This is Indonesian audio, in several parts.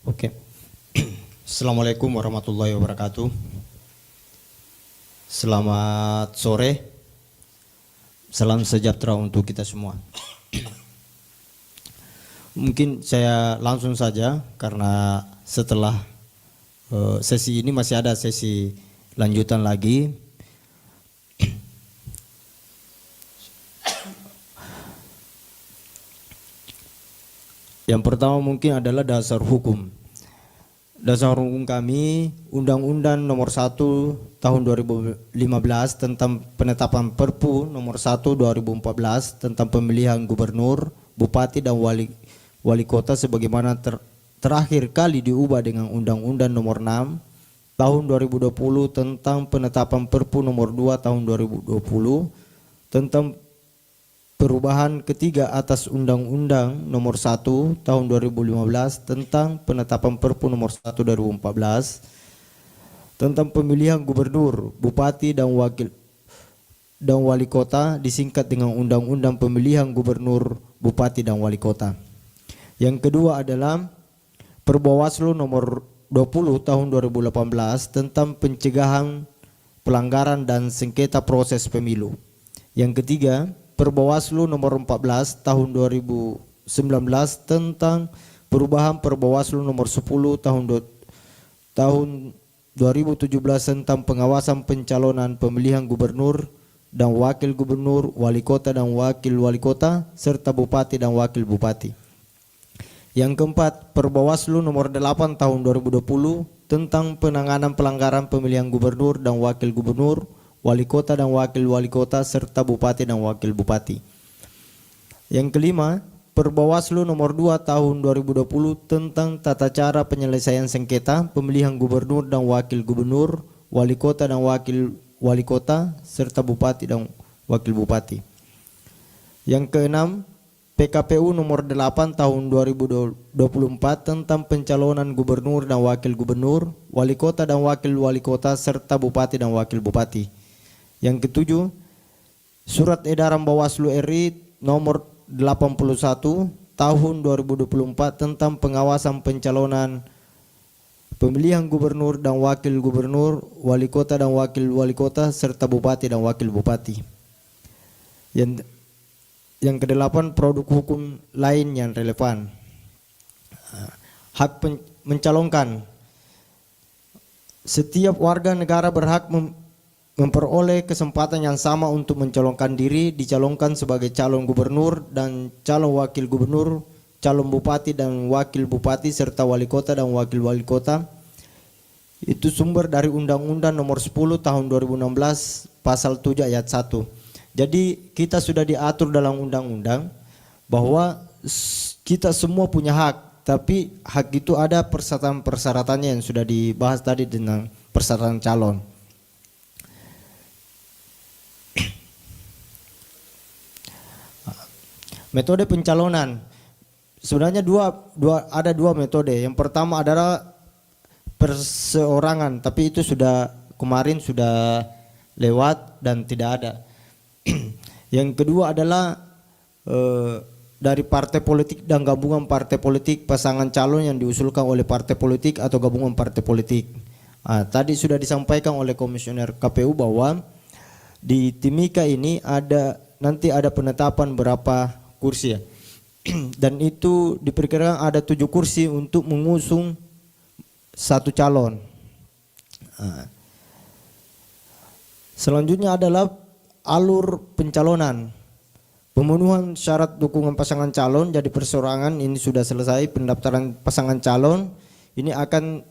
Oke. Assalamualaikum warahmatullahi wabarakatuh. Selamat sore. Salam sejahtera untuk kita semua. Mungkin saya langsung saja karena setelah sesi ini masih ada sesi lanjutan lagi. Yang pertama mungkin adalah dasar hukum. Dasar hukum kami Undang-Undang Nomor 1 Tahun 2015 tentang penetapan Perpu Nomor 1 2014 tentang pemilihan gubernur, bupati dan wali kota sebagaimana terakhir kali diubah dengan Undang-Undang Nomor 6 Tahun 2020 tentang penetapan Perpu Nomor 2 Tahun 2020 tentang perubahan ketiga atas Undang-Undang Nomor 1 Tahun 2015 tentang penetapan Perpu Nomor 1 2014 tentang pemilihan gubernur, bupati dan wali kota disingkat dengan Undang-Undang Pemilihan Gubernur, Bupati dan Wali Kota. Yang kedua adalah Perbawaslu Nomor 20 Tahun 2018 tentang pencegahan pelanggaran dan sengketa proses pemilu. Yang ketiga Perbawaslu Nomor 14 Tahun 2019 tentang perubahan Perbawaslu Nomor 10 Tahun 2017 tentang pengawasan pencalonan pemilihan gubernur dan wakil gubernur, wali kota dan wakil wali kota serta bupati dan wakil bupati. Yang keempat, Perbawaslu Nomor 8 Tahun 2020 tentang penanganan pelanggaran pemilihan gubernur dan wakil gubernur, wali kota dan wakil wali kota serta bupati dan wakil bupati. Yang kelima, Perbawaslu Nomor 2 Tahun 2020 tentang tata cara penyelesaian sengketa pemilihan gubernur dan wakil gubernur, wali kota dan wakil wali kota serta bupati dan wakil bupati. Yang keenam, PKPU Nomor 8 Tahun 2024 tentang pencalonan gubernur dan wakil gubernur, wali kota dan wakil wali kota serta bupati dan wakil bupati. Yang ketujuh, Surat Edaran Bawaslu RI Nomor 81 Tahun 2024 tentang pengawasan pencalonan pemilihan gubernur dan wakil gubernur, wali kota dan wakil wali kota serta bupati dan wakil bupati. Yang kedelapan, produk hukum lain yang relevan. Hak mencalonkan. Setiap warga negara berhak memperoleh kesempatan yang sama untuk mencalonkan diri, dicalonkan sebagai calon gubernur dan calon wakil gubernur, calon bupati dan wakil bupati serta wali kota dan wakil wali kota. Itu sumber dari Undang-Undang Nomor 10 Tahun 2016 Pasal 7 Ayat 1. Jadi kita sudah diatur dalam undang-undang bahwa kita semua punya hak, tapi hak itu ada persyaratan-persyaratannya yang sudah dibahas tadi tentang persyaratan calon. Metode pencalonan sebenarnya ada dua metode. Yang pertama adalah perseorangan, tapi itu kemarin sudah lewat dan tidak ada. Yang kedua adalah dari partai politik dan gabungan partai politik, pasangan calon yang diusulkan oleh partai politik atau gabungan partai politik. Tadi sudah disampaikan oleh Komisioner KPU bahwa di Timika ini nanti ada penetapan berapa kursi ya. Dan itu diperkirakan ada 7 kursi untuk mengusung satu calon. Selanjutnya adalah alur pencalonan. Pemenuhan syarat dukungan pasangan calon jadi perseorangan ini sudah selesai. Pendaftaran pasangan calon ini akan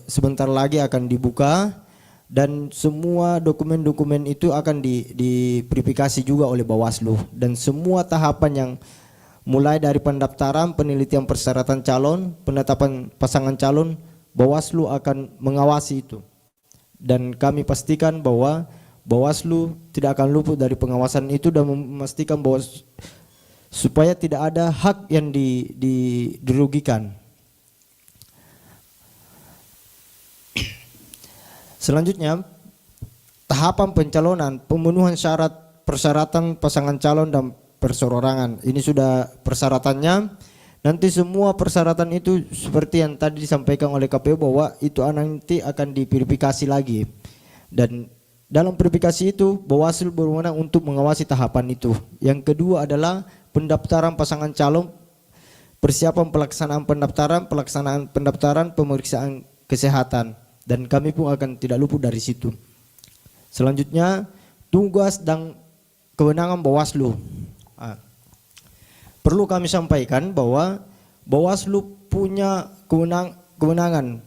sebentar lagi akan dibuka. Dan semua dokumen-dokumen itu akan diverifikasi juga oleh Bawaslu. Dan semua tahapan yang mulai dari pendaftaran, penelitian persyaratan calon, penetapan pasangan calon, Bawaslu akan mengawasi itu. Dan kami pastikan bahwa Bawaslu tidak akan luput dari pengawasan itu dan memastikan bahwa supaya tidak ada hak yang dirugikan. Selanjutnya, tahapan pencalonan, pemenuhan persyaratan pasangan calon dan perseorangan. Ini sudah persyaratannya. nanti semua persyaratan itu seperti yang tadi disampaikan oleh KPU bahwa itu nanti akan diverifikasi lagi. Dan dalam verifikasi itu Bawaslu berwenang untuk mengawasi tahapan itu. Yang kedua adalah pendaftaran pasangan calon, persiapan pelaksanaan pendaftaran, pemeriksaan kesehatan, dan kami pun akan tidak luput dari situ. Selanjutnya tugas dan kewenangan Bawaslu. Perlu kami sampaikan bahwa Bawaslu punya kewenangan.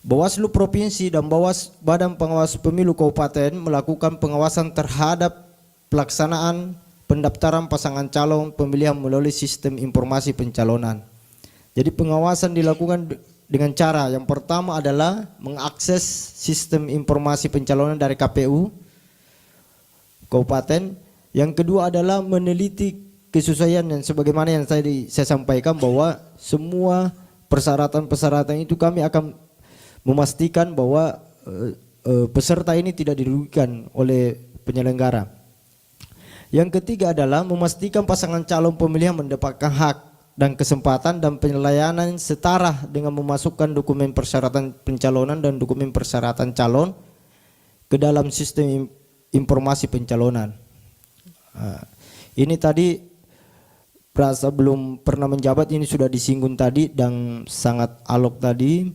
Bawaslu Provinsi dan Badan Pengawas Pemilu Kabupaten melakukan pengawasan terhadap pelaksanaan pendaftaran pasangan calon pemilihan melalui sistem informasi pencalonan. Jadi pengawasan dilakukan dengan cara yang pertama adalah mengakses sistem informasi pencalonan dari KPU Kabupaten. Yang kedua adalah meneliti kesesuaian, dan sebagaimana yang saya sampaikan bahwa semua persyaratan itu kami akan memastikan bahwa peserta ini tidak dirugikan oleh penyelenggara. Yang ketiga adalah memastikan pasangan calon pemilihan mendapatkan hak dan kesempatan dan pelayanan setara dengan memasukkan dokumen persyaratan pencalonan dan dokumen persyaratan calon ke dalam sistem informasi pencalonan. Ini tadi perasa belum pernah menjabat ini sudah disinggung tadi dan sangat alok tadi.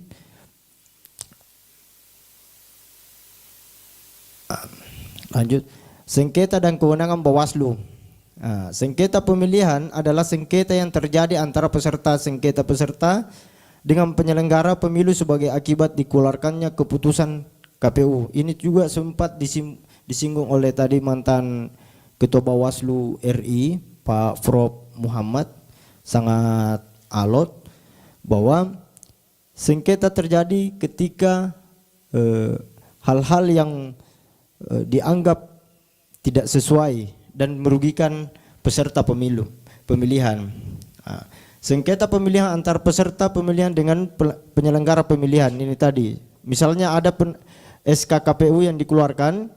Lanjut, sengketa dan kewenangan Bawaslu. Sengketa pemilihan adalah sengketa yang terjadi antara peserta dengan penyelenggara pemilu sebagai akibat dikeluarkannya keputusan KPU. Ini juga sempat disinggung oleh tadi mantan Ketua Bawaslu RI Pak Prof Muhammad, sangat alot bahwa sengketa terjadi ketika hal-hal yang dianggap tidak sesuai dan merugikan peserta pemilihan. Sengketa pemilihan antar peserta pemilihan dengan penyelenggara pemilihan ini tadi. Misalnya ada SK KPU yang dikeluarkan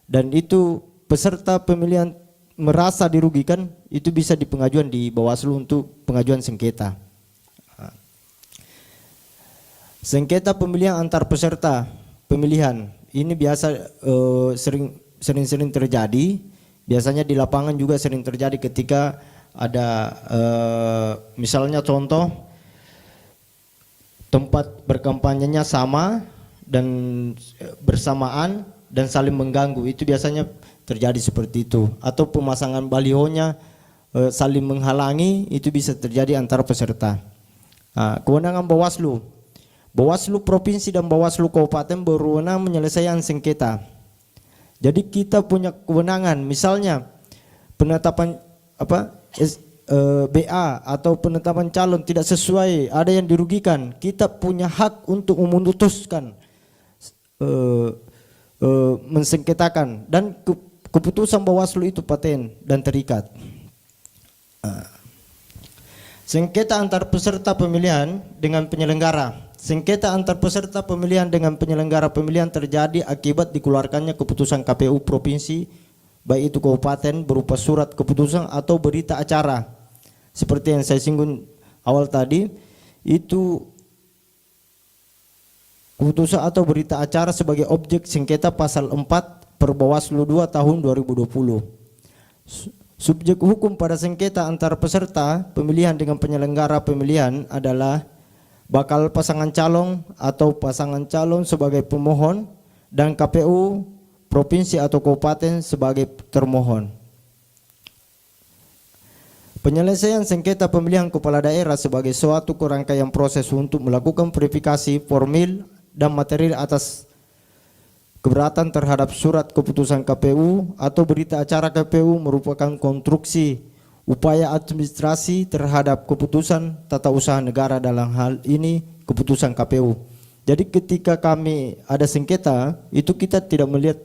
dan itu peserta pemilihan merasa dirugikan, itu bisa dipengajuan di Bawaslu untuk pengajuan sengketa. Sengketa pemilihan antar peserta pemilihan ini biasa sering terjadi. Biasanya di lapangan juga sering terjadi ketika ada misalnya contoh tempat berkampanyenya sama dan bersamaan dan saling mengganggu, itu biasanya terjadi seperti itu. Atau pemasangan balihonya saling menghalangi, itu bisa terjadi antara peserta. Kewenangan Bawaslu Provinsi dan Bawaslu Kabupaten berwenang menyelesaikan sengketa. Jadi kita punya kewenangan, misalnya penetapan BA atau penetapan calon tidak sesuai, ada yang dirugikan, kita punya hak untuk memutuskan mensengketakan, dan keputusan Bawaslu itu paten dan terikat. Sengketa antar peserta pemilihan dengan penyelenggara. Sengketa antar peserta pemilihan dengan penyelenggara pemilihan terjadi akibat dikeluarkannya keputusan KPU provinsi, baik itu kabupaten, berupa surat keputusan atau berita acara. Seperti yang saya singgung awal tadi, itu keputusan atau berita acara sebagai objek sengketa pasal 4 Perbawaslu 2 tahun 2020. Subjek hukum pada sengketa antar peserta pemilihan dengan penyelenggara pemilihan adalah bakal pasangan calon atau pasangan calon sebagai pemohon dan KPU provinsi atau kabupaten sebagai termohon. Penyelesaian sengketa pemilihan kepala daerah sebagai suatu rangkaian proses untuk melakukan verifikasi formil dan material atas keberatan terhadap surat keputusan KPU atau berita acara KPU merupakan konstruksi upaya administrasi terhadap keputusan tata usaha negara, dalam hal ini keputusan KPU. Jadi ketika kami ada sengketa, itu kita tidak melihat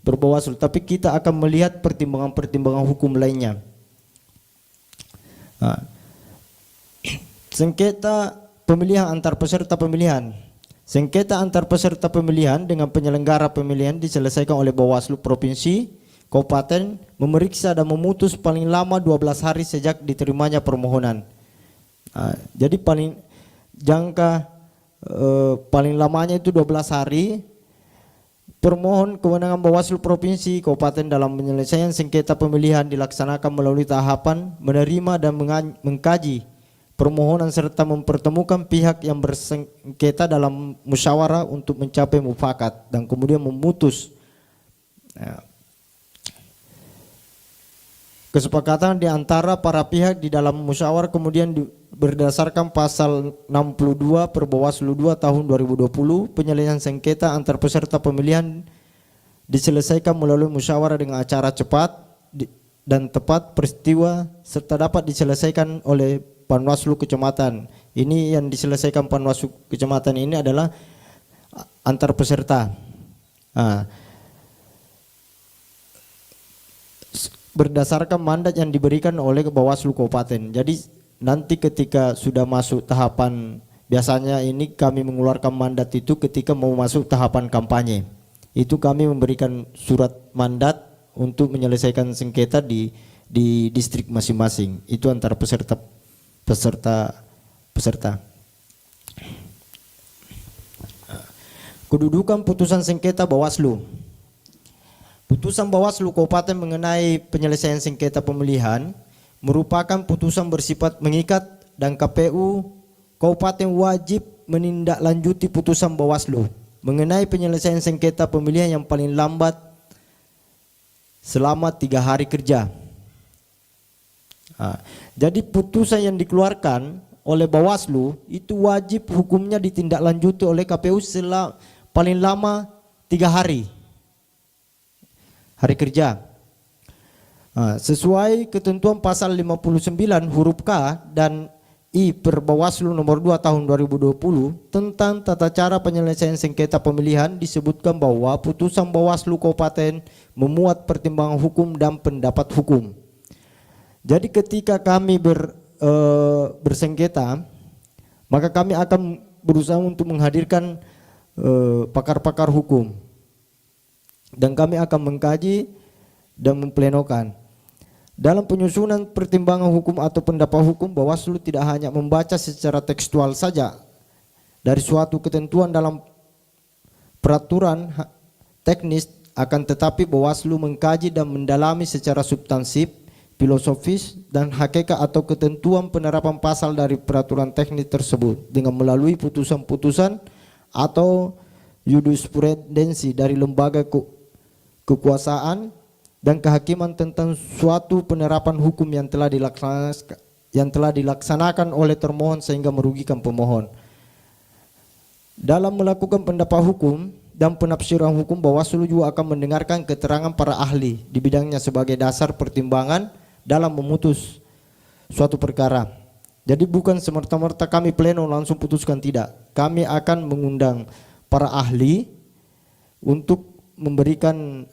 Perbawaslu, tapi kita akan melihat pertimbangan-pertimbangan hukum lainnya. Sengketa pemilihan antar peserta pemilihan. Sengketa antar peserta pemilihan dengan penyelenggara pemilihan diselesaikan oleh Bawaslu Provinsi, Kabupaten memeriksa dan memutus paling lama 12 hari sejak diterimanya permohonan. Jadi jangka paling lamanya itu 12 hari. Permohon kewenangan Bawaslu Provinsi Kabupaten dalam penyelesaian sengketa pemilihan dilaksanakan melalui tahapan menerima dan mengkaji permohonan serta mempertemukan pihak yang bersengketa dalam musyawarah untuk mencapai mufakat dan kemudian memutus kesepakatan di antara para pihak di dalam musyawarah. Kemudian berdasarkan pasal 62 Perbawaslu 2 tahun 2020, penyelesaian sengketa antar peserta pemilihan diselesaikan melalui musyawarah dengan acara cepat dan tepat peristiwa serta dapat diselesaikan oleh Panwaslu Kecamatan. Ini yang diselesaikan Panwaslu Kecamatan ini adalah antar peserta. Berdasarkan mandat yang diberikan oleh Bawaslu Kabupaten. Jadi nanti ketika sudah masuk tahapan, biasanya ini kami mengeluarkan mandat itu ketika mau masuk tahapan kampanye. Itu kami memberikan surat mandat untuk menyelesaikan sengketa di distrik masing-masing. Itu antara peserta. Kedudukan putusan sengketa Bawaslu. Putusan Bawaslu Kabupaten mengenai penyelesaian sengketa pemilihan merupakan putusan bersifat mengikat dan KPU Kabupaten wajib menindaklanjuti putusan Bawaslu mengenai penyelesaian sengketa pemilihan yang paling lambat selama 3 hari kerja. Jadi putusan yang dikeluarkan oleh Bawaslu itu wajib hukumnya ditindaklanjuti oleh KPU paling lama 3 hari kerja. Sesuai ketentuan pasal 59 huruf K dan I Perbawaslu nomor 2 tahun 2020 tentang tata cara penyelesaian sengketa pemilihan, disebutkan bahwa putusan Bawaslu Kabupaten memuat pertimbangan hukum dan pendapat hukum. Jadi ketika kami bersengketa, maka kami akan berusaha untuk menghadirkan pakar-pakar hukum dan kami akan mengkaji dan memplenokan. Dalam penyusunan pertimbangan hukum atau pendapat hukum, Bawaslu tidak hanya membaca secara tekstual saja dari suatu ketentuan dalam peraturan teknis, akan tetapi Bawaslu mengkaji dan mendalami secara substansif, filosofis dan hakikat atau ketentuan penerapan pasal dari peraturan teknis tersebut dengan melalui putusan-putusan atau jurisprudensi dari lembaga kekuasaan dan kehakiman tentang suatu penerapan hukum yang telah dilaksanakan oleh termohon sehingga merugikan pemohon. Dalam melakukan pendapat hukum dan penafsiran hukum, Bawaslu juga akan mendengarkan keterangan para ahli di bidangnya sebagai dasar pertimbangan dalam memutus suatu perkara. Jadi bukan semerta-merta kami pleno langsung putuskan, tidak. Kami akan mengundang para ahli untuk memberikan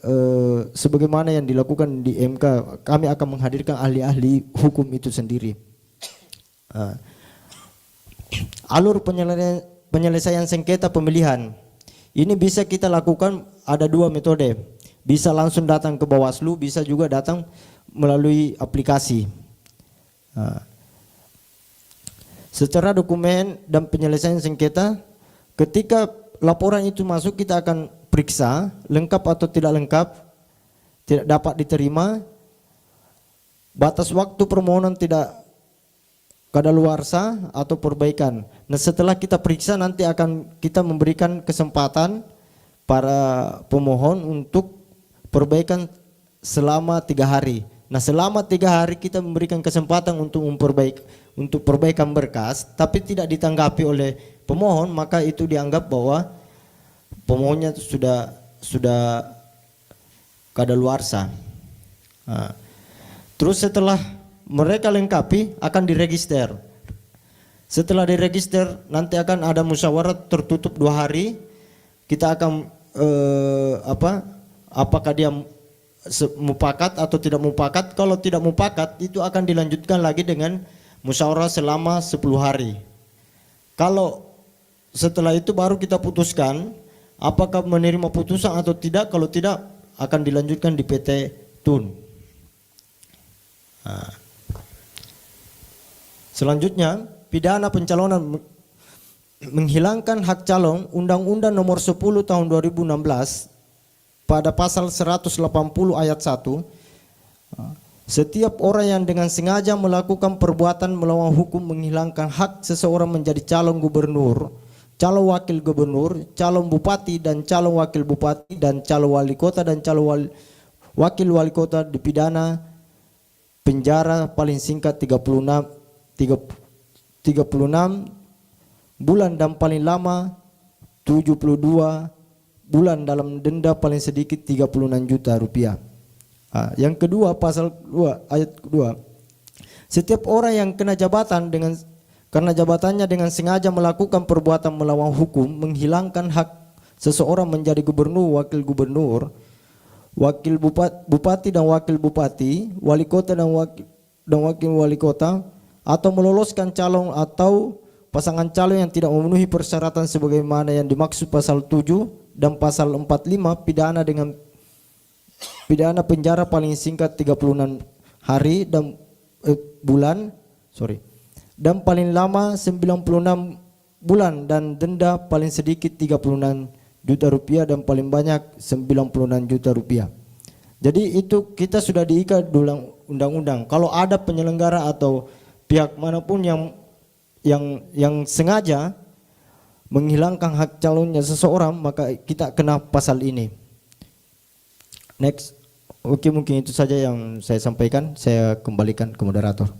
sebagaimana yang dilakukan di MK. Kami akan menghadirkan ahli-ahli hukum itu sendiri. Alur penyelesaian sengketa pemilihan ini bisa kita lakukan, ada 2 metode. Bisa langsung datang ke Bawaslu, bisa juga datang melalui aplikasi. Secara dokumen dan penyelesaian sengketa, ketika laporan itu masuk, kita akan periksa lengkap atau tidak lengkap, tidak dapat diterima, batas waktu permohonan tidak kadaluarsa atau perbaikan. Nah, setelah kita periksa nanti akan kita memberikan kesempatan para pemohon untuk perbaikan selama 3 hari. Nah, selama 3 hari kita memberikan kesempatan untuk perbaikan berkas, tapi tidak ditanggapi oleh pemohon, maka itu dianggap bahwa pemohonnya sudah kadaluarsa. Terus setelah mereka lengkapi akan diregister. Setelah diregister nanti akan ada musyawarah tertutup 2 hari. Kita akan apakah dia mufakat atau tidak mufakat. Kalau tidak mufakat itu akan dilanjutkan lagi dengan musyawarah selama 10 hari. Kalau setelah itu baru kita putuskan apakah menerima putusan atau tidak. Kalau tidak akan dilanjutkan di PT Tun. Selanjutnya pidana pencalonan menghilangkan hak calon, Undang-Undang Nomor 10 Tahun 2016 pada pasal 180 ayat 1, setiap orang yang dengan sengaja melakukan perbuatan melawan hukum menghilangkan hak seseorang menjadi calon gubernur, calon wakil gubernur, calon bupati dan calon wakil bupati dan calon wali kota dan calon wakil wali kota dipidana penjara paling singkat 36 bulan dan paling lama 72 bulan dalam denda paling sedikit 36 juta rupiah. Yang kedua, pasal 2 ayat 2. Setiap orang yang kena jabatan karena jabatannya dengan sengaja melakukan perbuatan melawan hukum menghilangkan hak seseorang menjadi gubernur, wakil gubernur, wakil bupati dan wakil bupati, wali kota dan wakil wali kota, atau meloloskan calon atau pasangan calon yang tidak memenuhi persyaratan sebagaimana yang dimaksud pasal 7 dan pasal 45, pidana penjara paling singkat 36 hari dan dan paling lama 96 bulan dan denda paling sedikit 36 juta rupiah dan paling banyak 96 juta rupiah. Jadi itu kita sudah diikat dalam undang-undang. Kalau ada penyelenggara atau pihak manapun yang sengaja menghilangkan hak calonnya seseorang, maka kita kena pasal ini. Next. Oke, mungkin itu saja yang saya sampaikan. Saya kembalikan ke moderator.